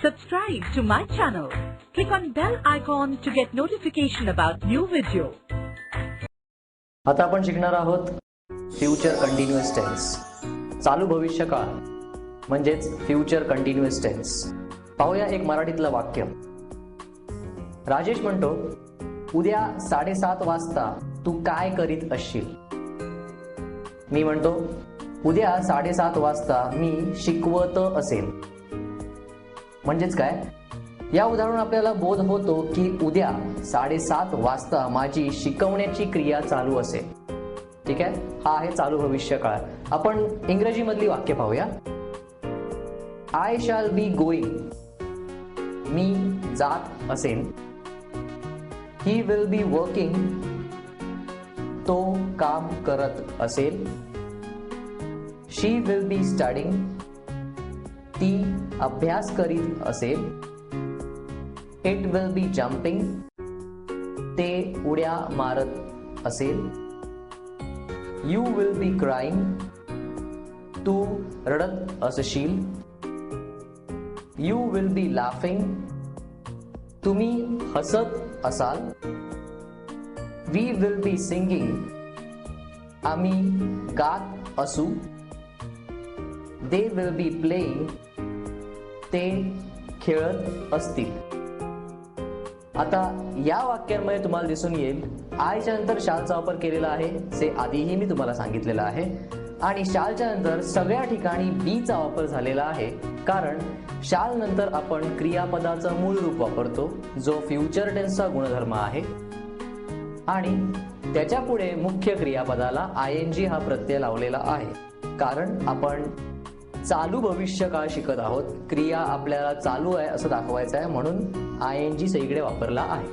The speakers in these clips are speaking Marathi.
Subscribe to my channel. Click on bell icon to get notification about new video. आता आपण शिकणार आहोत फ्युचर कंटिन्युअस टेन्स. चालू भविष्यकाळ म्हणजेच फ्युचर कंटिन्युअस टेन्स. पाहूया एक मराठीतलं वाक्य. राजेश म्हणतो, उद्या 7:30 वाजता तू काय करीत असशील? मी म्हणतो, उद्या 7:30 वाजता मी शिकवत असेल. म्हणजेच काय? या उदाहरणावरून आपल्याला बोध होतो की उद्या 7:30 वाजता माझी शिकवण्याची क्रिया चालू असेल. ठीक आहे, हा आहे चालू भविष्यकाळ. आपण इंग्रजी मधली वाक्य पाहूया. आय शॅल बी गोईंग, मी जात असेन. ही विल बी वर्किंग, तो काम करत असेल. शी विल बी स्टडींग, ती अभ्यास करीत असेल. इट विल बी जम्पिंग, ते उड्या मारत असेल. यू विल बी क्राईंग, तू रडत असशील. यू विल बी लाफिंग, तुम्ही हसत असाल. वी विल बी सिंगिंग, आम्ही गात असू. दे विल बी प्लेइंग, ते खेळत असतील. आता या वाक्यांमध्ये तुम्हाला दिसून येईल आयच्या नंतर शालचा वापर केलेला आहे, जे आधीही मी तुम्हाला सांगितलेलं आहे. आणि शालच्या नंतर सगळ्या ठिकाणी बीचा वापर झालेला आहे, कारण शाल नंतर आपण क्रियापदाचं मूळ रूप वापरतो, जो फ्युचर टेन्सचा गुणधर्म आहे. आणि त्याच्या पुढे मुख्य क्रियापदाला आयएनजी हा प्रत्यय लावलेला आहे, कारण आपण चालू भविष्यकाळ शिकत आहोत. क्रिया आपल्याला चालू आहे असं दाखवायचं आहे, म्हणून आयएनजी सगळीकडे वापरला आहे.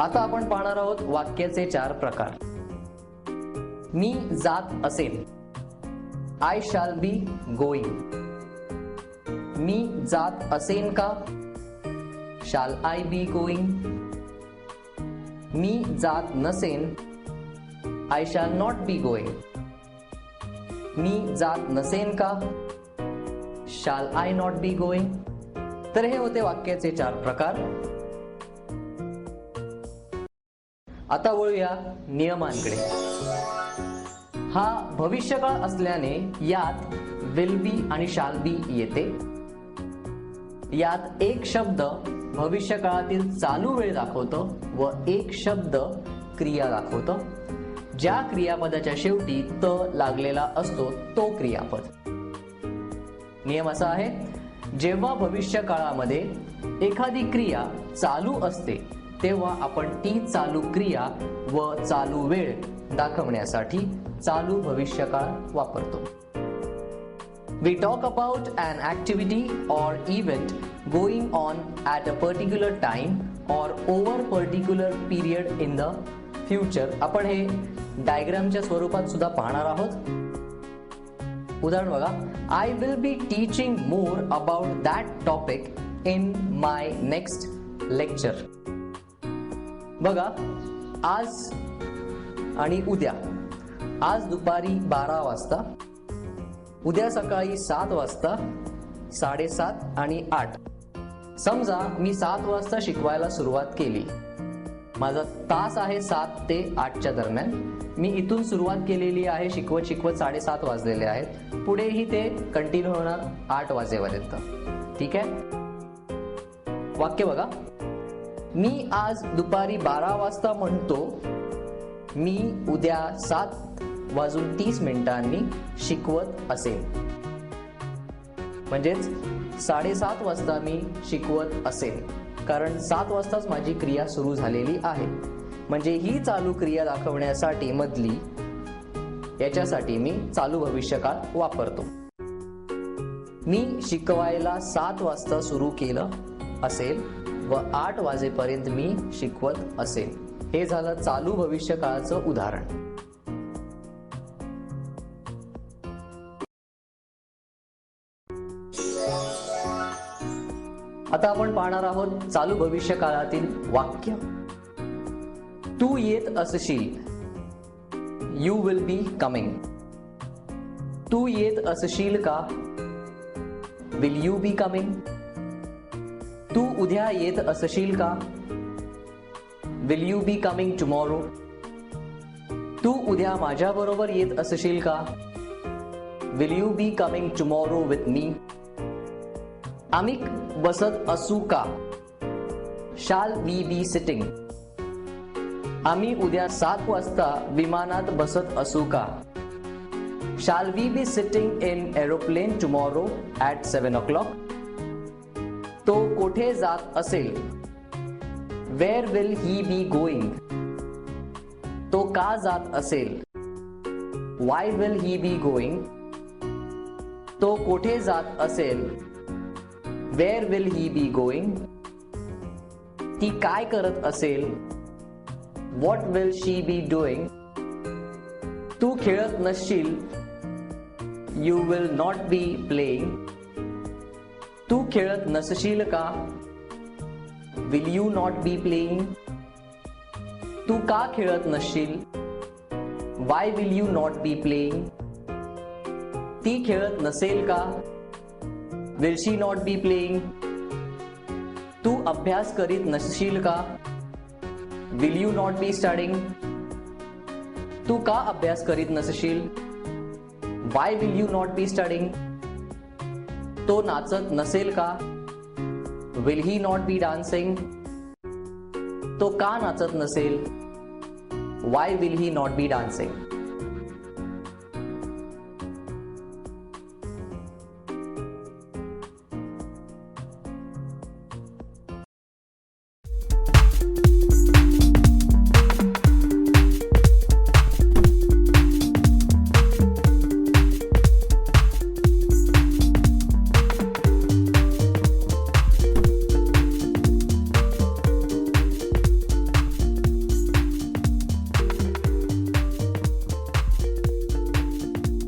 आता आपण पाहणार आहोत वाक्याचे 4 प्रकार. मी जात असेन. I shall be going. मी जात असेन का? Shall I be going. मी जात नसेन. I shall not be going. मी जात नसेन का? Shall I not be going. तर हे होते वाक्याचे 4 प्रकार. आता वळूया नियमांकडे. हा भविष्यकाळ असल्याने यात विल बी आणि शॅल बी येते. यात एक शब्द भविष्यकाळातील चालू वेळ दाखवतो व एक शब्द क्रिया दाखवतो. ज्या क्रियापदाच्या शेवटी त लागलेला असतो तो क्रियापद. नियम असा आहे, जेव्हा भविष्य काळामध्ये एखादी क्रिया चालू असते तेव्हा आपण ती चालू क्रिया व चालू वेळ दाखवण्यासाठी चालू भविष्यकाळ वापरतो. We talk about an activity or event going on at a particular time or over particular period in the future. आपण हे डायग्रामच्या स्वरूपात सुद्धा पाहणार आहोत. उदाहरण बघा. I will be teaching more about that topic in my next lecture. बघा, आज आणि उद्या. आज दुपारी 12 वाजता, उद्या सकाळी 7 वाजता, 7:30 आणि 8. समजा मी 7 वाजता शिकवायला सुरुवात केली. माझा तास आहे 7 ते 8च्या दरम्यान. मी इथून सुरुवात केलेली आहे, शिकवत 7:30 वाजलेले आहेत. पुढेही ते कंटिन्यू होणार 8 वाजेपर्यंत. ठीक आहे. वाक्य बघा. मी आज दुपारी 12 वाजता म्हणतो, मी उद्या 7:30 शिकवत असेल. म्हणजेच 7:30 वाजता मी शिकवत असेल, कारण 7 वाजताच माझी क्रिया सुरू झालेली आहे. म्हणजे ही चालू क्रिया दाखवण्यासाठी मधली याच्यासाठी मी चालू भविष्यकाळ वापरतो. मी शिकवायला 7 वाजता सुरू केलं असेल व 8 वाजेपर्यंत मी शिकवत असेल. हे झालं चालू भविष्यकाळाचं उदाहरण. आता आपण पाहणार आहोत चालू भविष्य काळातील वाक्य. तू येत असशील. You will be coming. तू येत असशील का? Will you be coming? तू उद्या येत असशील का? Will you be coming tomorrow? तू उद्या माझ्याबरोबर येत असशील का? Will you be coming tomorrow with me? आम्ही बसत असू का? Shall we be sitting? आम्ही उद्या 7 वाजता विमानात बसत असू का? Shall we be sitting in aeroplane tomorrow at 7 o'clock? तो कोठे जात असेल? Where will he be going? तो का जात असेल? Why will he be going? तो कोठे जात असेल? Where will he be going? ती काय करत असेल? What will she be doing? तू खेळत नसशील? You will not be playing? तू खेळत नसशील का? Will you not be playing? तू का खेळत नसशील? Why will you not be playing? ती खेळत नसेल का? Will she not be playing? तू अभ्यास करीत नसशील का? Will you not be studying? तू का अभ्यास करीत नसशील? Why will you not be studying? तो नाचत नसेल का? Will he not be dancing? तो का नाचत नसेल? Why will he not be dancing?